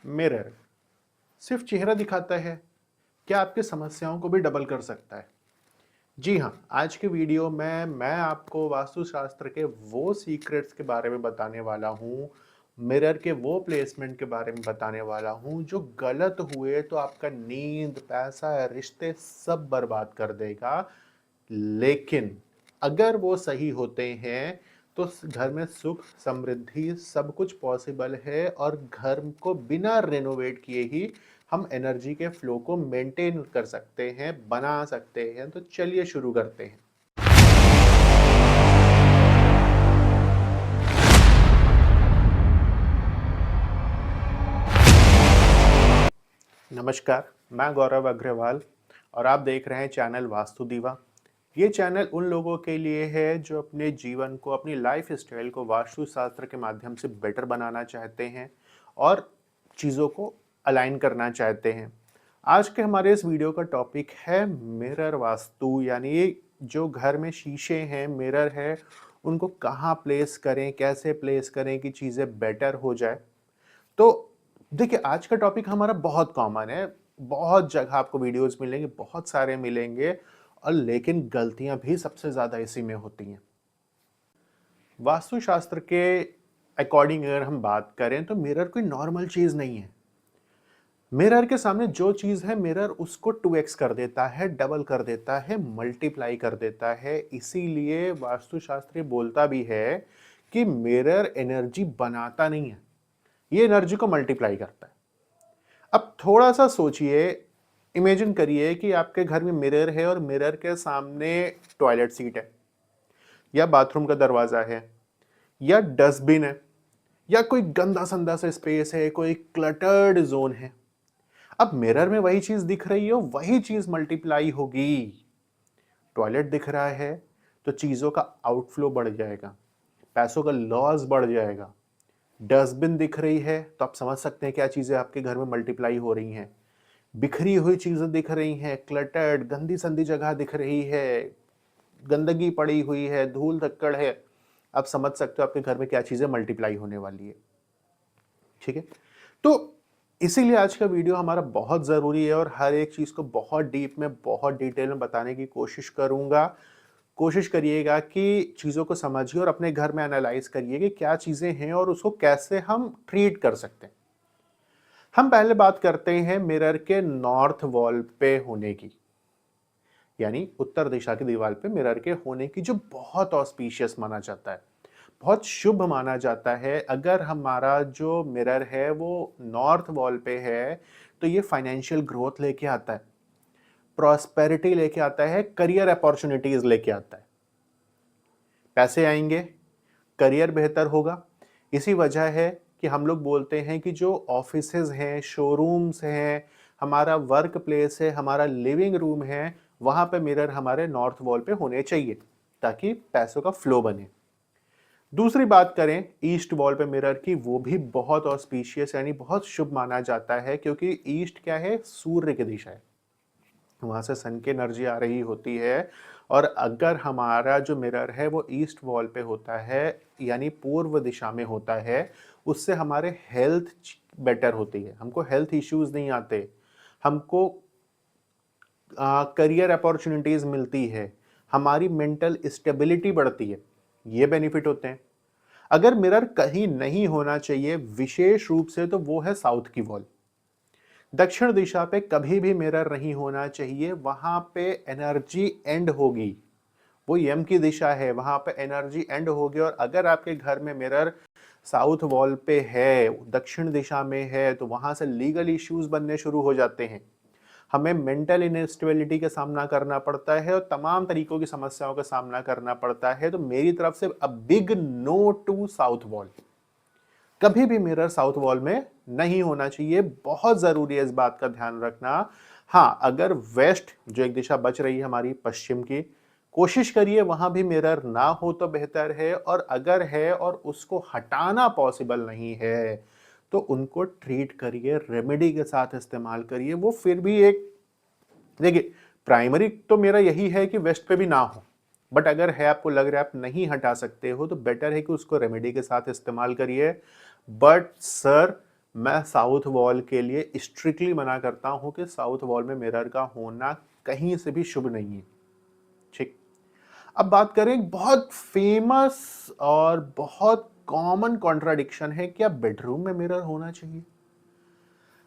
Mirror सिर्फ चेहरा दिखाता है, क्या आपकी समस्याओं को भी डबल कर सकता है? जी हाँ, आज के वीडियो में मैं आपको वास्तुशास्त्र के वो सीक्रेट्स के बारे में बताने वाला हूँ, मिरर के वो प्लेसमेंट के बारे में बताने वाला हूँ, जो गलत हुए तो आपका नींद, पैसा, रिश्ते सब बर्बाद कर देगा। लेकिन अगर वो सही होते हैं, तो घर में सुख, समृद्धि सब कुछ पॉसिबल है और घर को बिना रेनोवेट किए ही हम एनर्जी के फ्लो को मेंटेन कर सकते हैं, बना सकते हैं। तो चलिए शुरू करते हैं। नमस्कार, मैं गौरव अग्रवाल और आप देख रहे हैं चैनल वास्तु दीवा। ये चैनल उन लोगों के लिए है जो अपने जीवन को, अपनी लाइफ स्टाइल को वास्तुशास्त्र के माध्यम से बेटर बनाना चाहते हैं और चीज़ों को अलाइन करना चाहते हैं। आज के हमारे इस वीडियो का टॉपिक है मिरर वास्तु, यानी जो घर में शीशे हैं, मिरर है, उनको कहाँ प्लेस करें, कैसे प्लेस करें कि चीज़ें बेटर हो जाए। तो देखिए, आज का टॉपिक हमारा बहुत कॉमन है, बहुत जगह आपको वीडियोस मिलेंगे, बहुत सारे मिलेंगे और लेकिन गलतियां भी सबसे ज़्यादा इसी में होती हैं। वास्तुशास्त्र के अकॉर्डिंग अगर हम बात करें तो मिरर कोई नॉर्मल चीज़ नहीं है। मिरर के सामने जो चीज़ है, मिरर उसको 2x कर देता है, डबल कर देता है, मल्टीप्लाई कर देता है। इसीलिए वास्तुशास्त्र बोलता भी है कि मिरर एनर्जी बनाता नहीं है, ये एनर्जी को मल्टीप्लाई करता है। अब थोड़ा-सा सोचिए, इमेजिन करिए कि आपके घर में मिरर है और मिरर के सामने टॉयलेट सीट है, या बाथरूम का दरवाज़ा है, या डस्टबिन है, या कोई गंदा-संदा सा स्पेस है, कोई क्लटर्ड ज़ोन है। अब मिरर में वही चीज़ दिख रही है, वही चीज़ मल्टीप्लाई होगी। टॉयलेट दिख रहा है, तो चीज़ों का आउटफ्लो बढ़ जाएगा, पैसों का लॉस बढ़ जाएगा। डस्टबिन दिख रही है, तो आप समझ सकते हैं क्या चीज़ें आपके घर में मल्टीप्लाई हो रही हैं। बिखरी हुई चीज़ें दिख रही हैं, क्लटर्ड, गंदी-संदी जगह दिख रही है, गंदगी पड़ी हुई है, धूल-धक्कड़ है। आप समझ सकते हो आपके घर में क्या चीज़ें मल्टीप्लाई होने वाली है। ठीक है? तो इसीलिए आज का वीडियो हमारा बहुत ज़रूरी है और हर एक चीज़ को बहुत डीप में, बहुत डिटेल में बताने की कोशिश करूँगा। कोशिश करिएगा कि चीज़ों को समझिए और अपने घर में एनालाइज़ करिए कि क्या चीज़ें हैं और उसको कैसे हम ट्रीट कर सकते हैं। हम पहले बात करते हैं मिरर के नॉर्थ वॉल पे होने की, यानी उत्तर दिशा की दीवार पे मिरर के होने की, जो बहुत ऑस्पिशियस माना जाता है, बहुत शुभ माना जाता है। अगर हमारा जो मिरर है वो नॉर्थ वॉल पे है, तो ये फाइनेंशियल ग्रोथ लेके आता है, प्रॉस्पेरिटी लेके आता है, करियर अपॉर्चुनिटीज लेके आता है। पैसे आएंगे, करियर बेहतर होगा। इसी वजह है कि हम लोग बोलते हैं कि जो ऑफिसेज हैं, शोरूम्स हैं, हमारा वर्क प्लेस है, हमारा लिविंग रूम है, वहाँ पे मिरर हमारे नॉर्थ वॉल पे होने चाहिए ताकि पैसों का फ्लो बने। दूसरी बात करें ईस्ट वॉल पे मिरर की, वो भी बहुत ऑस्पिशियस यानी बहुत शुभ माना जाता है, क्योंकि ईस्ट क्या है, सूर्य की दिशा है, वहाँ से सन की एनर्जी आ रही होती है। और अगर हमारा जो मिरर है वो ईस्ट वॉल पे होता है, यानी पूर्व दिशा में होता है, उससे हमारे हेल्थ बेटर होती है, हमको हेल्थ इश्यूज नहीं आते, हमको करियर अपॉर्चुनिटीज मिलती है, हमारी मेंटल स्टेबिलिटी बढ़ती है, ये बेनिफिट होते हैं। अगर मिरर कहीं नहीं होना चाहिए विशेष रूप से, तो वो है साउथ की वॉल। दक्षिण दिशा पे कभी भी मिरर नहीं होना चाहिए, वहां पे एनर्जी एंड होगी। वो यम की दिशा है, वहां पे एनर्जी एंड होगी। और अगर आपके घर में मिरर साउथ वॉल पे है, दक्षिण दिशा में है, तो वहां से लीगल इश्यूज बनने शुरू हो जाते हैं, हमें मेंटल इनस्टेबिलिटी का सामना करना पड़ता है और तमाम तरीकों की समस्याओं का सामना करना पड़ता है। तो मेरी तरफ से a big no to south wall. कभी भी मिरर साउथ वॉल में नहीं होना चाहिए, बहुत जरूरी है इस बात का ध्यान रखना। हाँ, अगर वेस्ट जो एक दिशा बच रही है हमारी पश्चिम की, कोशिश करिए वहां भी मिरर ना हो तो बेहतर है। और अगर है और उसको हटाना पॉसिबल नहीं है, तो उनको ट्रीट करिए, रेमेडी के साथ इस्तेमाल करिए। वो फिर भी एक, देखिए, प्राइमरी तो मेरा यही है कि वेस्ट पे भी ना हो, बट अगर है, आपको लग रहा है आप नहीं हटा सकते हो, तो बेटर है कि उसको रेमेडी के साथ इस्तेमाल करिए। बट सर, मैं साउथ वॉल के लिए स्ट्रिक्टली मना करता हूं कि साउथ वॉल में मिरर का होना कहीं से भी शुभ नहीं है। ठीक। अब बात करें एक बहुत फेमस और बहुत कॉमन कॉन्ट्राडिक्शन है, क्या बेडरूम में मिरर होना चाहिए?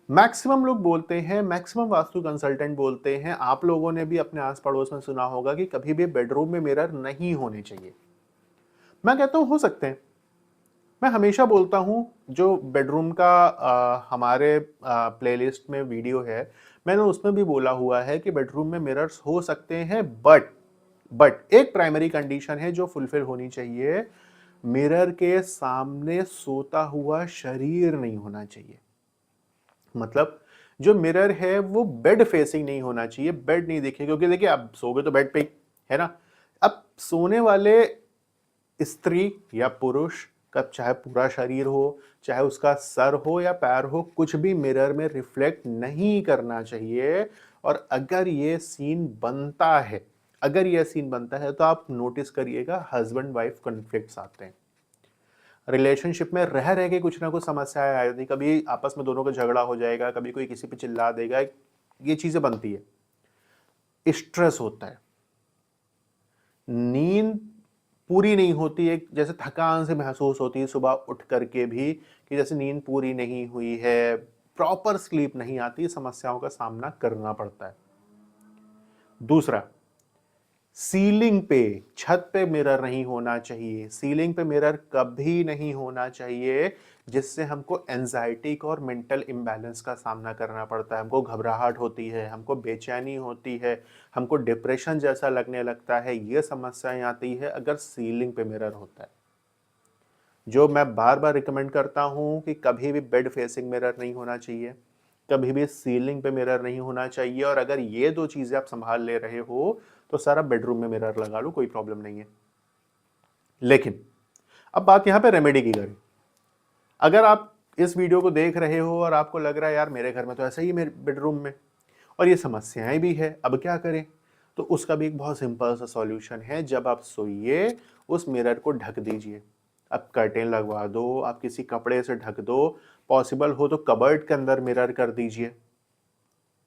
मैक्सिमम लोग बोलते हैं, मैक्सिमम वास्तु कंसल्टेंट बोलते हैं, आप लोगों ने भी अपने आस पड़ोस में सुना होगा कि कभी भी बेडरूम में मिरर नहीं होने चाहिए। मैं कहता हूं हो सकते हैं। मैं हमेशा बोलता हूं, जो बेडरूम का हमारे प्लेलिस्ट में वीडियो है, मैंने उसमें भी बोला हुआ है कि बेडरूम में मिरर्स हो सकते हैं, बट एक प्राइमरी कंडीशन है जो फुलफिल होनी चाहिए। मिरर के सामने सोता हुआ शरीर नहीं होना चाहिए। मतलब जो मिरर है वो बेड फेसिंग नहीं होना चाहिए, बेड नहीं दिखे, क्योंकि देखिए आप सोगे तो बेड पे ही, है ना। अब सोने वाले स्त्री या पुरुष का चाहे पूरा शरीर हो, चाहे उसका सर हो या पैर हो, कुछ भी मिरर में रिफ्लेक्ट नहीं करना चाहिए। और अगर ये सीन बनता है, तो आप नोटिस करिएगा हस्बैंड वाइफ कॉन्फ्लिक्ट्स आते हैं। रिलेशनशिप में रह रह के कुछ ना कुछ समस्याएं आ जाती, कभी आपस में दोनों का झगड़ा हो जाएगा, कभी कोई किसी पे चिल्ला देगा, ये चीजें बनती है। स्ट्रेस होता है, नींद पूरी नहीं होती है, जैसे थकान से महसूस होती है सुबह उठ करके भी कि जैसे नींद पूरी नहीं हुई है, प्रॉपर स्लीप नहीं आती, समस्याओं का सामना करना पड़ता है। दूसरा, सीलिंग पे, छत पे मिरर नहीं होना चाहिए। सीलिंग पे मिरर कभी नहीं होना चाहिए, जिससे हमको एंजाइटी का और मेंटल इम्बैलेंस का सामना करना पड़ता है। हमको घबराहट होती है, हमको बेचैनी होती है, हमको डिप्रेशन जैसा लगने लगता है, ये समस्याएं आती है अगर सीलिंग पे मिरर होता है। जो मैं बार बार रिकमेंड करता हूं कि कभी भी बेड फेसिंग मिरर नहीं होना चाहिए, कभी भी सीलिंग पे मिरर नहीं होना चाहिए। और अगर ये दो चीजें आप संभाल ले रहे हो तो सारा बेडरूम में मिरर लगा लो, कोई प्रॉब्लम नहीं है। लेकिन अब बात यहां पे रेमेडी की करें। अगर आप इस वीडियो को देख रहे हो और आपको लग रहा है यार मेरे घर में तो ऐसा ही मेरे बेडरूम में और ये समस्याएं भी है, अब क्या करें, तो उसका भी एक बहुत सिंपल सा सॉल्यूशन है। जब आप सोइए उस मिरर को ढक दीजिए। आप कर्टेन लगवा दो, आप किसी कपड़े से ढक दो, पॉसिबल हो तो कबर्ड के अंदर मिरर कर दीजिए।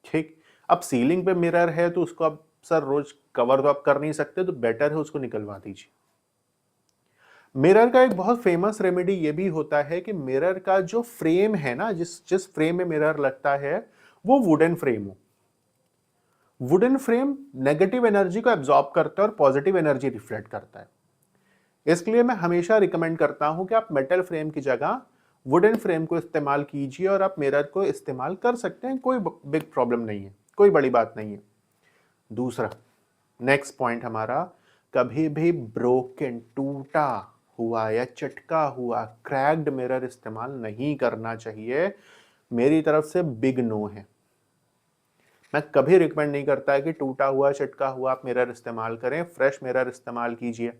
ठीक। अब सीलिंग पे मिरर है तो उसको आप सर रोज कवर तो आप कर नहीं सकते, तो बेटर है उसको निकलवा दीजिए। मिरर का एक बहुत फेमस रेमेडी ये भी होता है कि मिरर का जो फ्रेम है ना, जिस जिस फ्रेम में मिरर लगता है वो वुडन फ्रेम हो। वुडन फ्रेम नेगेटिव एनर्जी को एब्जॉर्ब करता है और पॉजिटिव एनर्जी रिफ्लेक्ट करता है। इसलिए मैं हमेशा रिकमेंड करता हूं कि आप मेटल फ्रेम की जगह वुडन फ्रेम को इस्तेमाल कीजिए और आप मिरर को इस्तेमाल कर सकते हैं, कोई बिग प्रॉब्लम नहीं है, कोई बड़ी बात नहीं है। दूसरा, नेक्स्ट पॉइंट हमारा, कभी भी ब्रोकन, टूटा हुआ या चटका हुआ क्रैक्ड मिरर इस्तेमाल नहीं करना चाहिए। मेरी तरफ से बिग नो है। मैं कभी रिकमेंड नहीं करता है कि टूटा हुआ चटका हुआ आप मिरर इस्तेमाल करें, फ्रेश मिरर इस्तेमाल कीजिए।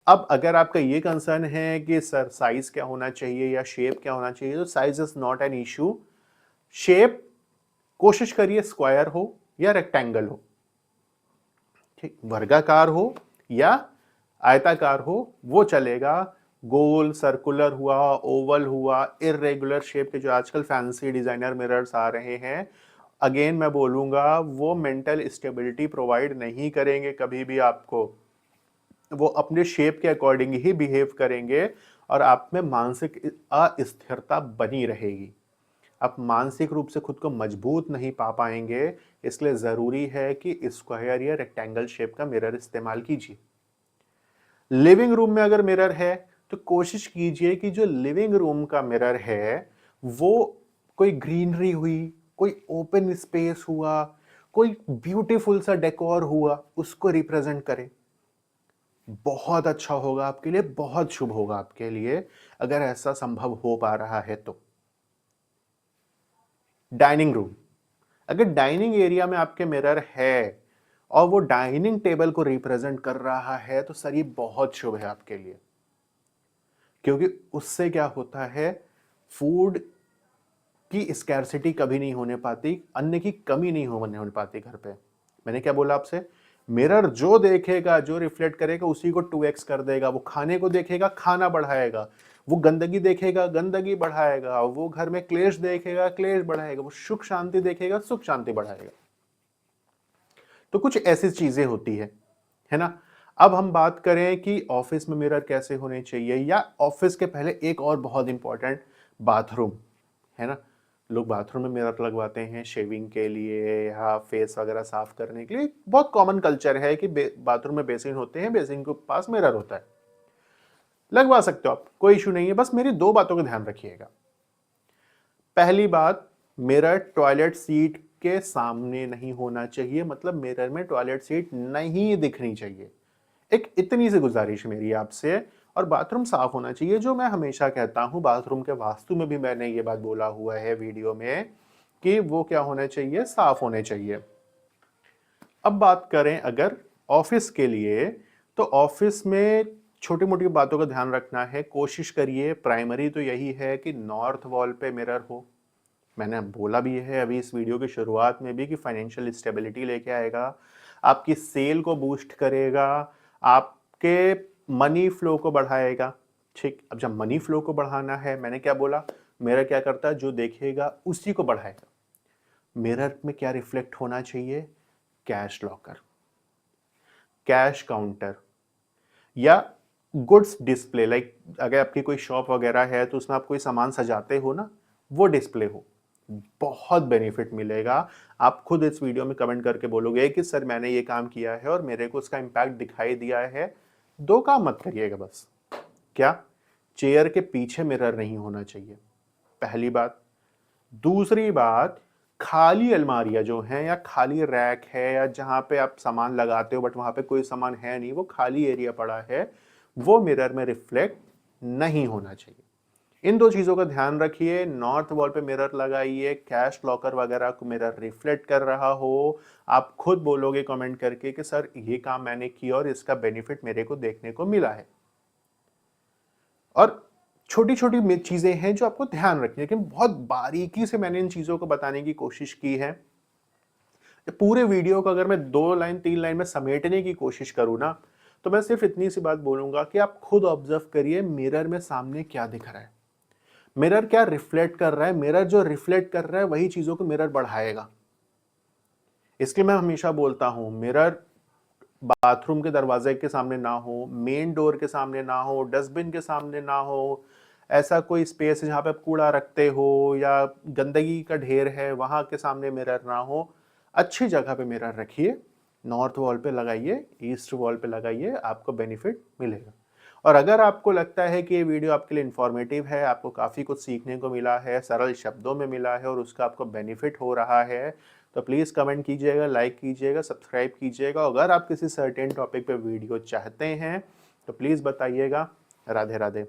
अब अगर आपका ये कंसर्न है कि सर साइज क्या होना चाहिए या शेप क्या होना चाहिए, तो size is not an issue. Shape कोशिश करिए स्क्वायर हो या रेक्टेंगल हो, ठीक, वर्गाकार हो या आयताकार हो वो चलेगा। गोल, सर्कुलर हुआ, ओवल हुआ, इररेगुलर शेप के जो आजकल फैंसी डिजाइनर मिरर्स आ रहे हैं, अगेन मैं बोलूंगा वो मेंटल स्टेबिलिटी प्रोवाइड नहीं करेंगे कभी भी आपको। वो अपने शेप के अकॉर्डिंग ही बिहेव करेंगे और आप में मानसिक अस्थिरता बनी रहेगी। आप मानसिक रूप से खुद को मजबूत नहीं पा पाएंगे। इसलिए जरूरी है कि स्क्वायर या रेक्टेंगल शेप का मिरर इस्तेमाल कीजिए। लिविंग रूम में अगर मिरर है तो कोशिश कीजिए कि जो लिविंग रूम का मिरर है वो कोई ग्रीनरी हुई, कोई ओपन स्पेस हुआ, कोई ब्यूटीफुल सा डेकोर हुआ, उसको रिप्रेजेंट करे। बहुत अच्छा होगा आपके लिए, बहुत शुभ होगा आपके लिए अगर ऐसा संभव हो पा रहा है तो। डाइनिंग रूम, अगर डाइनिंग एरिया में आपके मिरर है और वो डाइनिंग टेबल को रिप्रेजेंट कर रहा है तो सर ये बहुत शुभ है आपके लिए, क्योंकि उससे क्या होता है, फूड की स्कैरसिटी कभी नहीं होने पाती, अन्न की कमी नहीं होने पाती घर पे। मैंने क्या बोला आपसे, मिरर जो देखेगा, जो रिफ्लेक्ट करेगा उसी को 2x कर देगा। वो खाने को देखेगा, खाना बढ़ाएगा। वो गंदगी देखेगा, गंदगी बढ़ाएगा, वो घर में क्लेश देखेगा, क्लेश बढ़ाएगा, वो सुख शांति देखेगा, सुख शांति बढ़ाएगा। तो कुछ ऐसी चीजें होती है ना। अब हम बात करें कि ऑफिस में मिरर कैसे होने चाहिए, या ऑफिस के पहले एक और बहुत इंपॉर्टेंट, बाथरूम, है ना। लोग बाथरूम में मिरर लगवाते हैं शेविंग के लिए या फेस वगैरह साफ करने के लिए। बहुत कॉमन कल्चर है कि बाथरूम में बेसिन होते हैं, बेसिन के पास मिरर होता है। लगवा सकते हो आप, कोई इशू नहीं है, बस मेरी दो बातों का ध्यान रखिएगा। पहली बात, मिरर टॉयलेट सीट के सामने नहीं होना चाहिए, मतलब मिरर में टॉयलेट सीट नहीं दिखनी चाहिए। एक इतनी सी गुजारिश मेरी आपसे। और बाथरूम साफ होना चाहिए, जो मैं हमेशा कहता हूं, बाथरूम के वास्तु में भी मैंने ये बात बोला हुआ है वीडियो में कि वो क्या होने चाहिए, साफ होने चाहिए। अब बात करें अगर ऑफिस के लिए, तो ऑफिस में छोटी मोटी बातों का ध्यान रखना है। कोशिश करिए, प्राइमरी तो यही है कि नॉर्थ वॉल पे मिरर हो। मैंने बोला भी है अभी इस वीडियो की शुरुआत में भी कि फाइनेंशियल स्टेबिलिटी लेके आएगा, आपकी सेल को बूस्ट करेगा, आपके मनी फ्लो को बढ़ाएगा। ठीक, अब जब मनी फ्लो को बढ़ाना है, मैंने क्या बोला, मिरर क्या करता है, जो देखेगा उसी को बढ़ाएगा। मिरर में क्या रिफ्लेक्ट होना चाहिए, कैश लॉकर, कैश काउंटर, या गुड्स डिस्प्ले। लाइक अगर आपकी कोई शॉप वगैरह है तो उसमें आप कोई सामान सजाते हो ना, वो डिस्प्ले हो, बहुत बेनिफिट मिलेगा। आप खुद इस वीडियो में कमेंट करके बोलोगे कि सर मैंने ये काम किया है और मेरे को उसका इम्पैक्ट दिखाई दिया है। दो काम मत करिएगा बस। क्या, चेयर के पीछे मिरर नहीं होना चाहिए, पहली बात। दूसरी बात, खाली अलमारियां जो हैं या खाली रैक है या जहां पे आप सामान लगाते हो बट वहां पे कोई सामान है नहीं, वो खाली एरिया पड़ा है, वो मिरर में रिफ्लेक्ट नहीं होना चाहिए। इन दो चीजों का ध्यान रखिए। नॉर्थ वॉल पे मिरर लगाइए, कैश लॉकर वगैरह को मिरर रिफ्लेक्ट कर रहा हो। आप खुद बोलोगे कमेंट करके कि सर ये काम मैंने किया और इसका बेनिफिट मेरे को देखने को मिला है। और छोटी छोटी चीजें हैं जो आपको ध्यान रखनी है, लेकिन बहुत बारीकी से मैंने इन चीजों को बताने की कोशिश की है। पूरे वीडियो को अगर मैं 2 लाइन 3 लाइन में समेटने की कोशिश करूं ना, तो मैं सिर्फ इतनी सी बात बोलूंगा कि आप खुद ऑब्जर्व करिए मिरर में सामने क्या दिख रहा है, मिरर क्या रिफ्लेक्ट कर रहा है। मिरर जो रिफ्लेक्ट कर रहा है वही चीजों को मिरर बढ़ाएगा। इसलिए मैं हमेशा बोलता हूं, मिरर बाथरूम के दरवाजे के सामने ना हो, मेन डोर के सामने ना हो, डस्टबिन के सामने ना हो, ऐसा कोई स्पेस है जहां पे आप कूड़ा रखते हो या गंदगी का ढेर है वहां के सामने मिरर ना हो। अच्छी जगह पे मिरर रखिए, नॉर्थ वॉल पे लगाइए, ईस्ट वॉल पे लगाइए, आपको बेनिफिट मिलेगा। और अगर आपको लगता है कि ये वीडियो आपके लिए इंफॉर्मेटिव है, आपको काफ़ी कुछ सीखने को मिला है, सरल शब्दों में मिला है और उसका आपको बेनिफिट हो रहा है, तो प्लीज़ कमेंट कीजिएगा, लाइक कीजिएगा, सब्सक्राइब कीजिएगा। अगर आप किसी सर्टेन टॉपिक पे वीडियो चाहते हैं तो प्लीज़ बताइएगा। राधे राधे।